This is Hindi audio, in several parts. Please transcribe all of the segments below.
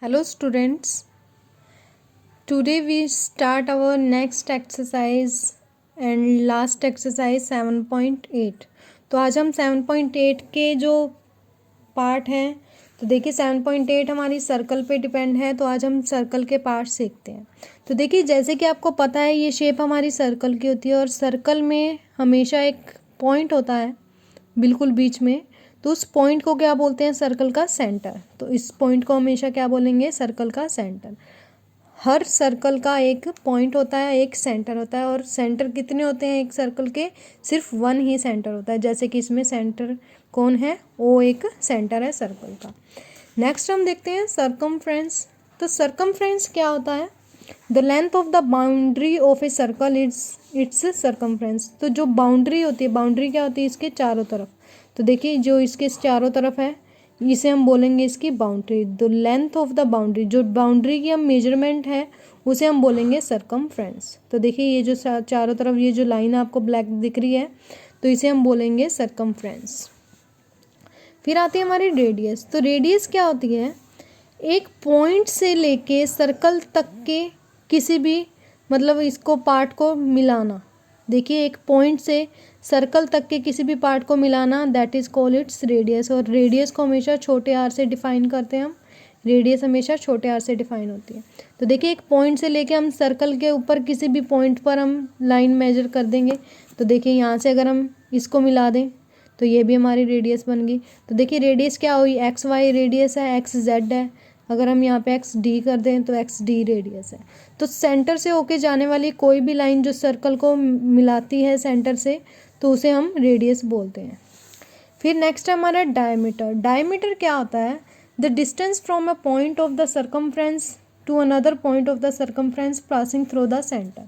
Hello students, today we start our next exercise and last exercise 7.8। तो आज हम 7.8 के जो पार्ट हैं, तो देखिए 7.8 हमारी सर्कल पे डिपेंड है। तो आज हम सर्कल के पार्ट सीखते हैं। तो देखिए जैसे कि आपको पता है ये शेप हमारी सर्कल की होती है और सर्कल में हमेशा एक पॉइंट होता है बिल्कुल बीच में। तो उस पॉइंट को क्या बोलते हैं? सर्कल का सेंटर। तो इस पॉइंट को हमेशा क्या बोलेंगे? सर्कल का सेंटर। हर सर्कल का एक पॉइंट होता है, एक सेंटर होता है। और सेंटर कितने होते हैं एक सर्कल के? सिर्फ वन ही सेंटर होता है। जैसे कि इसमें सेंटर कौन है? ओ एक सेंटर है सर्कल का। नेक्स्ट हम देखते हैं सर्कमफ्रेंस। तो सर्कमफ्रेंस क्या होता है? The length of the boundary of a circle it's circumference. तो जो बाउंड्री होती है, बाउंड्री क्या होती है? इसके चारों तरफ। तो देखिए जो इसके चारों तरफ है इसे हम बोलेंगे इसकी boundary. The length of the boundary, जो बाउंड्री की हम मेजरमेंट है उसे हम बोलेंगे सर्कमफ्रेंस। तो देखिए ये जो चारों तरफ ये जो लाइन आपको ब्लैक दिख रही है तो इसे हम बोलेंगे सर्कमफ्रेंस। फिर आती है हमारी रेडियस। तो रेडियस क्या होती है? एक पॉइंट से लेके सर्कल तक के किसी भी मतलब इसको पार्ट को मिलाना। देखिए एक पॉइंट से सर्कल तक के किसी भी पार्ट को मिलाना, that is called its radius. और रेडियस को हमेशा छोटे आर से डिफाइन करते हैं हम। रेडियस हमेशा छोटे आर से डिफाइन होती है। तो देखिए एक पॉइंट से लेके हम सर्कल के ऊपर किसी भी पॉइंट पर हम लाइन मेजर कर देंगे। तो देखिए यहाँ से अगर हम इसको मिला दें तो ये भी हमारी रेडियस बन गई। तो देखिए रेडियस क्या हुई? एक्स वाई रेडियस है, एक्स जेड है। अगर हम यहाँ पे एक्स डी कर दें तो एक्स डी रेडियस है। तो सेंटर से होके जाने वाली कोई भी लाइन जो सर्कल को मिलाती है सेंटर से तो उसे हम रेडियस बोलते हैं। फिर नेक्स्ट है हमारा डायमीटर। डायमीटर क्या होता है? The distance from a point of the circumference to another point of the circumference passing through the centre.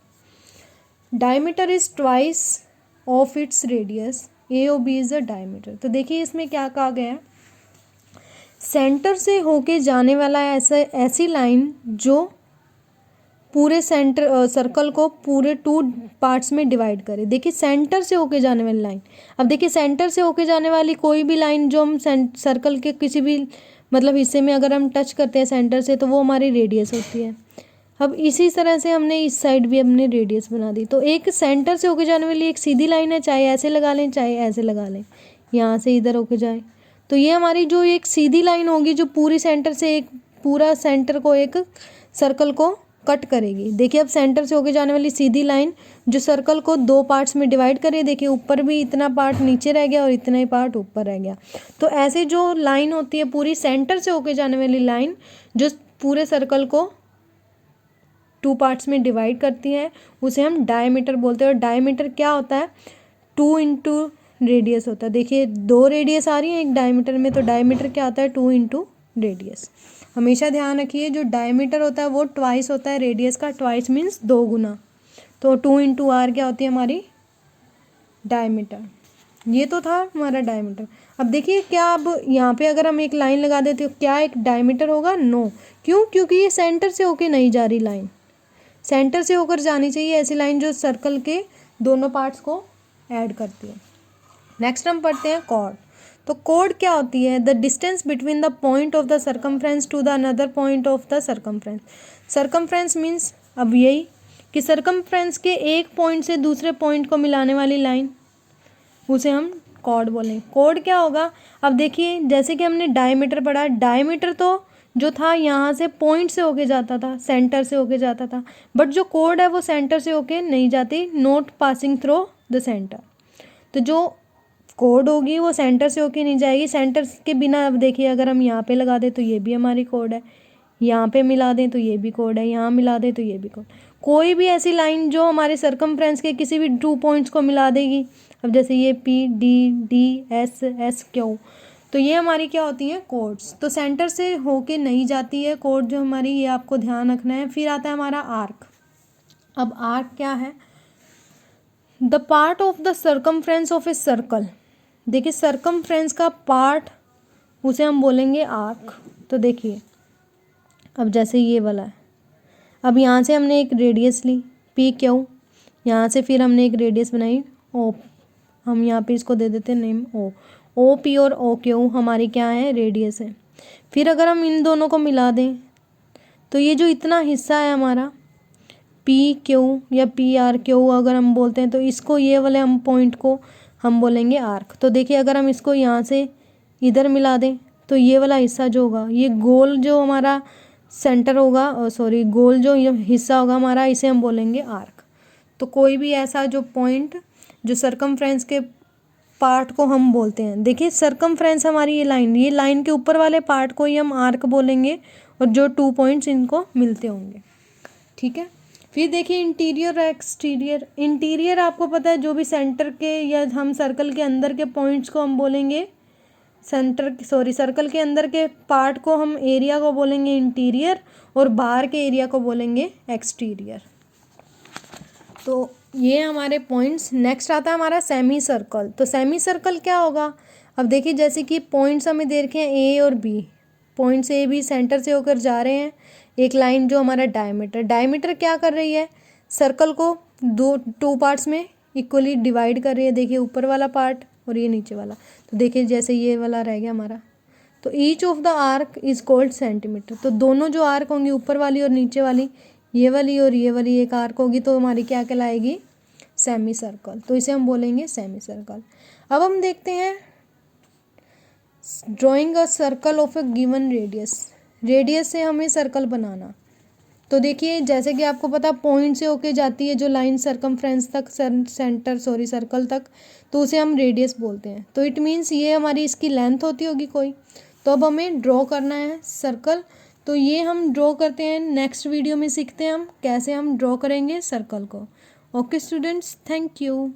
Diameter is twice of its radius. A O B is the diameter. तो देखिए इसमें क्या कहा गया है? सेंटर से होके जाने वाला ऐसी लाइन जो पूरे सर्कल को पूरे टू पार्ट्स में डिवाइड करे। देखिए सेंटर से होके जाने वाली लाइन। अब देखिए सेंटर से होके जाने वाली कोई भी लाइन जो हम सर्कल के किसी भी मतलब हिस्से में अगर हम टच करते हैं सेंटर से तो वो हमारी रेडियस होती है। अब इसी तरह से हमने इस साइड भी अपने रेडियस बना दी। तो एक सेंटर से होके जाने वाली एक सीधी लाइन है, चाहे ऐसे लगा लें चाहे ऐसे लगा लें, यहाँ से इधर होके जाए। तो ये हमारी जो एक सीधी लाइन होगी जो पूरी सेंटर से एक पूरा सेंटर को एक सर्कल को कट करेगी। देखिए अब सेंटर से होके जाने वाली सीधी लाइन जो सर्कल को दो पार्ट्स में डिवाइड करे। देखिए ऊपर भी इतना पार्ट नीचे रह गया और इतना ही पार्ट ऊपर रह गया। तो ऐसे जो लाइन होती है पूरी सेंटर से होके जाने वाली लाइन जो पूरे सर्कल को टू पार्ट्स में डिवाइड करती है उसे हम डायमीटर बोलते हैं। और डायमीटर क्या होता है? 2 इंटू रेडियस होता है। देखिए दो रेडियस आ रही है एक डायमीटर में, तो डायमीटर क्या होता है? 2 इंटू रेडियस। हमेशा ध्यान रखिए जो डायमीटर होता है वो ट्वाइस होता है रेडियस का। ट्वाइस मीन्स दो गुना। तो 2 इंटू आर क्या होती है हमारी? डायमीटर। ये तो था हमारा डायमीटर। अब देखिए क्या अब यहाँ पे अगर हम एक लाइन लगा देते तो क्या एक डायमीटर होगा? नो। क्यों? क्योंकि ये सेंटर से होके नहीं जा रही लाइन। सेंटर से होकर जानी चाहिए ऐसी लाइन जो सर्कल के दोनों पार्ट्स को ऐड करती है। नेक्स्ट हम पढ़ते हैं कॉर्ड। तो कॉर्ड क्या होती है? The distance between the point of the circumference to the another point of the circumference. Circumference means अब यही कि सर्कमफ्रेंस के एक पॉइंट से दूसरे पॉइंट को मिलाने वाली लाइन उसे हम कॉर्ड बोलें। कॉर्ड क्या होगा? अब देखिए जैसे कि हमने डायमीटर पढ़ा, डायमीटर तो जो था यहाँ से पॉइंट से होके जाता था, सेंटर से होके जाता था। बट जो कॉर्ड है वो सेंटर से होके नहीं जाती, not passing through the centre. तो जो कॉर्ड होगी वो सेंटर से होके नहीं जाएगी। सेंटर के बिना अब देखिए अगर हम यहाँ पे लगा दें तो ये भी हमारी कॉर्ड है, यहाँ पे मिला दें तो ये भी कॉर्ड है, यहाँ मिला दें तो ये भी कॉर्ड। कोई भी ऐसी लाइन जो हमारे सर्कमफ्रेंस के किसी भी टू पॉइंट्स को मिला देगी। अब जैसे ये P D D S S Q, तो ये हमारी क्या होती है? कॉर्ड्स। तो सेंटर से होके नहीं जाती है कॉर्ड जो हमारी, ये आपको ध्यान रखना है। फिर आता है हमारा आर्क। अब आर्क क्या है? The part of the circumference of a circle. देखिए सर्कमफ्रेंस का पार्ट उसे हम बोलेंगे आर्क। तो देखिए अब जैसे ये वाला है, अब यहाँ से हमने एक रेडियस ली पी क्यू, यहाँ से फिर हमने एक रेडियस बनाई ओ, हम यहाँ पे इसको दे देते हैं नेम ओ। ओ पी और ओ क्यू हमारी क्या है? रेडियस है। फिर अगर हम इन दोनों को मिला दें तो ये जो इतना हिस्सा है हमारा पी क्यू या पी आर क्यू अगर हम बोलते हैं, तो इसको ये वाले हम पॉइंट को हम बोलेंगे आर्क। तो देखिए अगर हम इसको यहाँ से इधर मिला दें तो ये वाला हिस्सा जो होगा, ये गोल जो हमारा सेंटर होगा, सॉरी गोल जो ये हिस्सा होगा हमारा, इसे हम बोलेंगे आर्क। तो कोई भी ऐसा जो पॉइंट जो सरकमफ्रेंस के पार्ट को हम बोलते हैं, देखिए सरकमफ्रेंस हमारी ये लाइन के ऊपर वाले पार्ट को ही हम आर्क बोलेंगे, और जो 2 पॉइंट्स इनको मिलते होंगे, ठीक है। फिर देखिए इंटीरियर और एक्सटीरियर। इंटीरियर आपको पता है जो भी सेंटर के या हम सर्कल के अंदर के पॉइंट्स को हम बोलेंगे सर्कल के अंदर के पार्ट को हम एरिया को बोलेंगे इंटीरियर, और बाहर के एरिया को बोलेंगे एक्सटीरियर। तो ये हमारे पॉइंट्स। नेक्स्ट आता है हमारा सेमी सर्कल। तो सेमी सर्कल क्या होगा, अब देखिए जैसे कि पॉइंट्स हमें दे रखे हैं ए और B, points A B centre से होकर जा रहे हैं, एक लाइन जो हमारा डायमीटर क्या कर रही है, सर्कल को 2 पार्ट्स में इक्वली डिवाइड कर रही है। देखिए ऊपर वाला पार्ट और ये नीचे वाला। तो देखिए जैसे ये वाला रह गया हमारा, तो each of the arc is called centimetre. तो दोनों जो आर्क होंगी ऊपर वाली और नीचे वाली, ये वाली और ये वाली एक आर्क होगी, तो हमारी क्या कहलाएगी, सेमी सर्कल। तो इसे हम बोलेंगे सेमी सर्कल। अब हम देखते हैं drawing a circle of a given radius से हमें सर्कल बनाना। तो देखिए जैसे कि आपको पता पॉइंट से होके जाती है जो लाइन सरकमफ्रेंस तक, सर्कल तक, तो उसे हम रेडियस बोलते हैं। तो इट मीन्स ये हमारी इसकी लेंथ होती होगी कोई। तो अब हमें ड्रॉ करना है सर्कल। तो ये हम ड्रॉ करते हैं, नेक्स्ट वीडियो में सीखते हैं हम कैसे हम ड्रॉ करेंगे सर्कल को। Okay students, thank you.